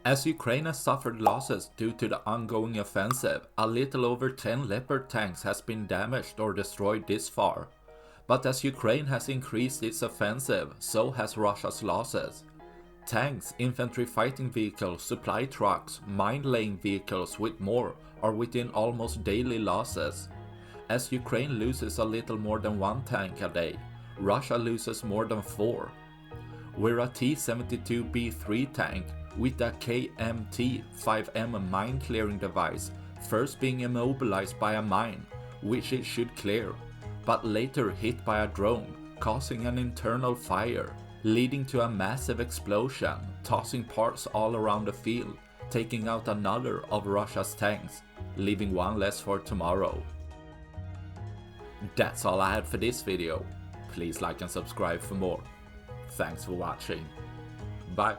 As Ukraine has suffered losses due to the ongoing offensive, a little over 10 Leopard tanks has been damaged or destroyed this far. But as Ukraine has increased its offensive, so has Russia's losses. Tanks, infantry fighting vehicles, supply trucks, mine-laying vehicles with more are within almost daily losses. As Ukraine loses a little more than 1 tank a day, Russia loses more than 4. We're a T-72B3 tank with a KMT 5M mine clearing device first being immobilized by a mine, which it should clear, but later hit by a drone, causing an internal fire, leading to a massive explosion, tossing parts all around the field, taking out another of Russia's tanks, leaving one less for tomorrow. That's all I had for this video. Please like and subscribe for more. Thanks for watching. Bye.